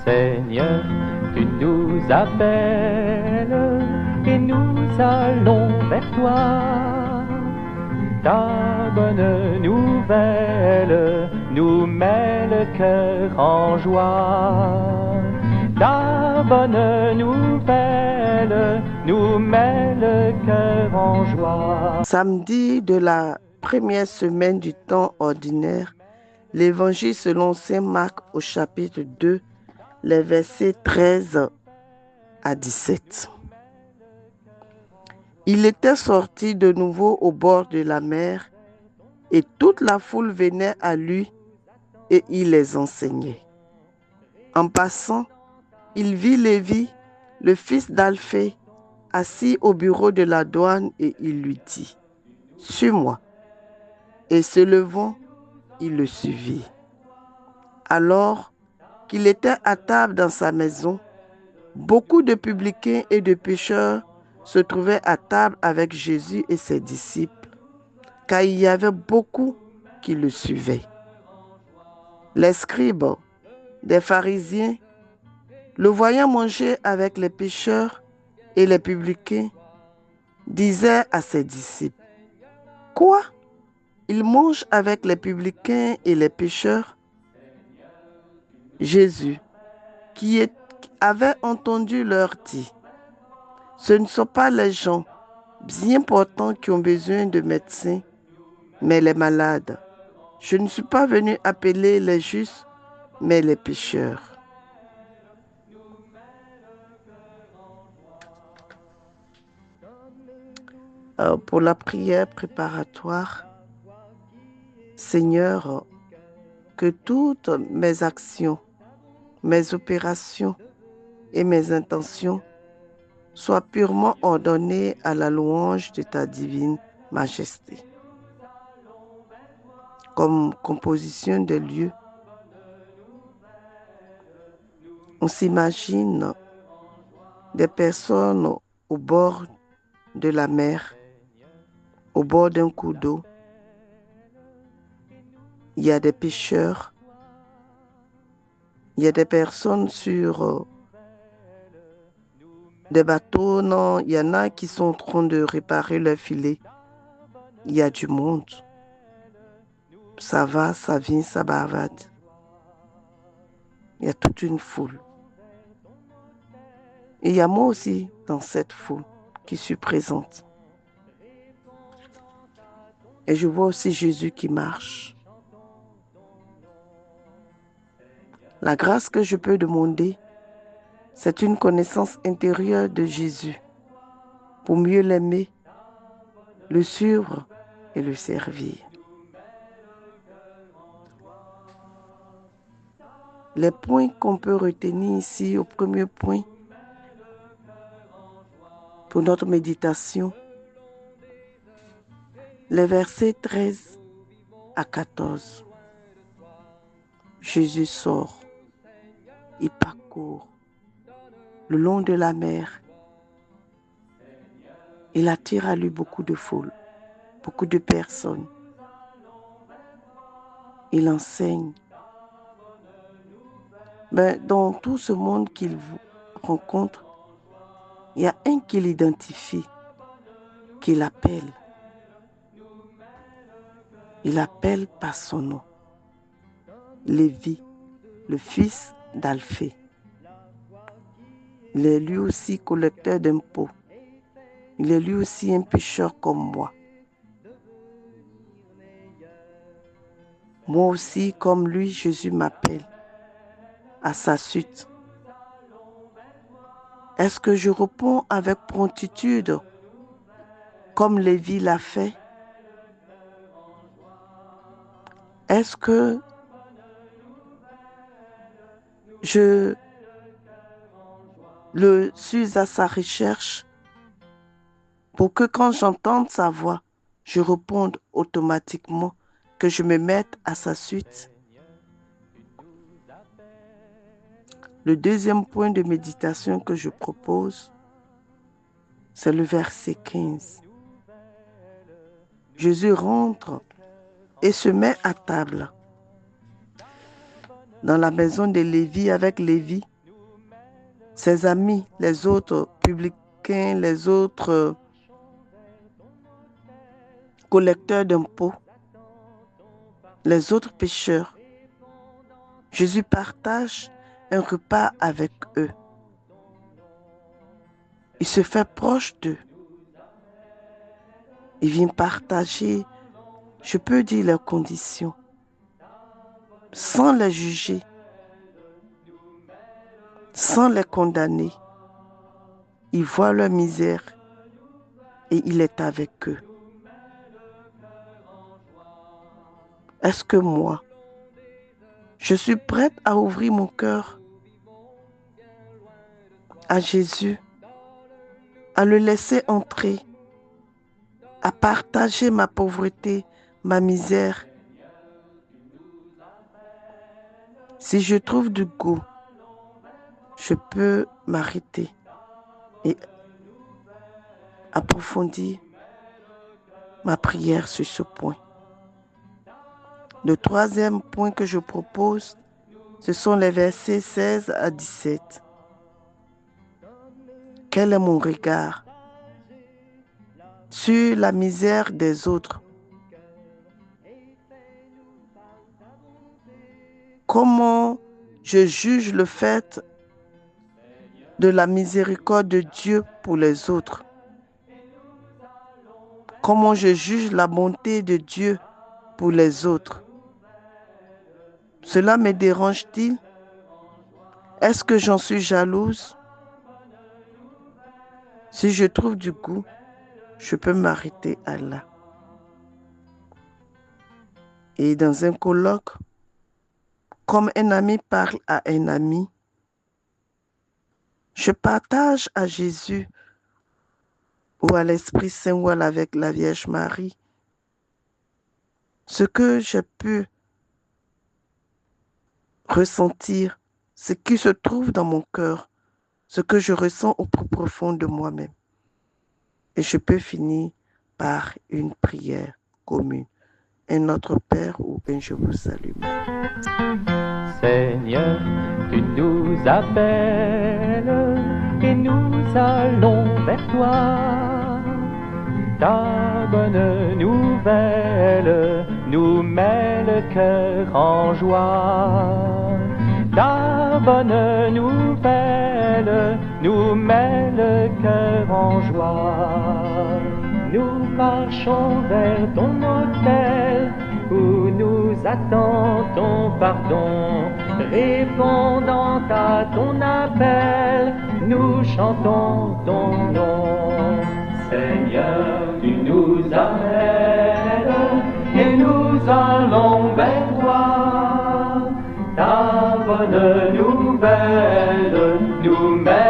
Seigneur, tu nous appelles et nous allons vers toi. Ta bonne nouvelle nous met le cœur en joie. Ta bonne nouvelle nous met le cœur en joie. Samedi de la première semaine du temps ordinaire, l'Évangile selon saint Marc au chapitre 2, les versets 13 à 17. Il était sorti de nouveau au bord de la mer et toute la foule venait à lui et il les enseignait. En passant, il vit Lévi, le fils d'Alphée, assis au bureau de la douane et il lui dit « Suis-moi ». Et se levant, il le suivit. Alors qu'il était à table dans sa maison, beaucoup de publicains et de pécheurs se trouvaient à table avec Jésus et ses disciples, car il y avait beaucoup qui le suivaient. Les scribes des pharisiens, le voyant manger avec les pécheurs et les publicains, disaient à ses disciples, « Quoi? Il mange avec les publicains et les pécheurs ?» Jésus, qui avait entendu, leur dit, « Ce ne sont pas les gens bien portants qui ont besoin de médecins, mais les malades. Je ne suis pas venu appeler les justes, mais les pécheurs. » Pour la prière préparatoire, Seigneur, que toutes mes actions, mes opérations et mes intentions soient purement ordonnées à la louange de ta divine majesté. Comme composition de lieux, on s'imagine des personnes au bord de la mer, au bord d'un cours d'eau. Il y a des pêcheurs, il y a des personnes sur des bateaux, non, il y en a qui sont en train de réparer leur filet. Il y a du monde. Ça va, ça vient, ça bavade. Il y a toute une foule. Et il y a moi aussi dans cette foule qui suis présente. Et je vois aussi Jésus qui marche. La grâce que je peux demander, c'est une connaissance intérieure de Jésus pour mieux l'aimer, le suivre et le servir. Les points qu'on peut retenir ici au premier point pour notre méditation, les versets 13 à 14. Jésus sort, il parcourt le long de la mer. Il attire à lui beaucoup de foules, beaucoup de personnes. Il enseigne. Mais dans tout ce monde qu'il rencontre, il y a un qui l'identifie, qui l'appelle. Il l'appelle par son nom. Lévi, le fils d'Alphée. Il est lui aussi collecteur d'impôts. Il est lui aussi un pécheur comme moi. Moi aussi, comme lui, Jésus m'appelle à sa suite. Est-ce que je réponds avec promptitude, comme Lévi l'a fait? Est-ce que je le suis à sa recherche pour que quand j'entende sa voix, je réponde automatiquement, que je me mette à sa suite? Le deuxième point de méditation que je propose, c'est le verset 15. Jésus rentre et se met à table. dans la maison de Lévi avec Lévi, ses amis, les autres publicains, les autres collecteurs d'impôts, les autres pécheurs. Jésus partage un repas avec eux. Il se fait proche d'eux. Il vient partager, je peux dire, leurs conditions, sans les juger, sans les condamner. Il voit leur misère et il est avec eux. Est-ce que moi, je suis prête à ouvrir mon cœur à Jésus, à le laisser entrer, à partager ma pauvreté, ma misère? Si je trouve du goût, je peux m'arrêter et approfondir ma prière sur ce point. Le troisième point que je propose, ce sont les versets 16 à 17. Quel est mon regard sur la misère des autres? Comment je juge le fait de la miséricorde de Dieu pour les autres? Comment je juge la bonté de Dieu pour les autres? Cela me dérange-t-il? Est-ce que j'en suis jalouse? Si je trouve du goût, je peux m'arrêter à là. Et dans un colloque, comme un ami parle à un ami, je partage à Jésus ou à l'Esprit Saint ou avec la Vierge Marie ce que j'ai pu ressentir, ce qui se trouve dans mon cœur, ce que je ressens au plus profond de moi-même. Et je peux finir par une prière commune. Un Notre Père ou un Je vous salue. Seigneur, tu nous appelles et nous allons vers toi. Ta bonne nouvelle nous met le cœur en joie. Ta bonne nouvelle nous met le cœur en joie. Nous marchons vers ton autel où nous attend ton pardon. Répondant à ton appel, nous chantons ton nom. Seigneur, tu nous appelles et nous allons vers toi. Ta bonne nouvelle nous mène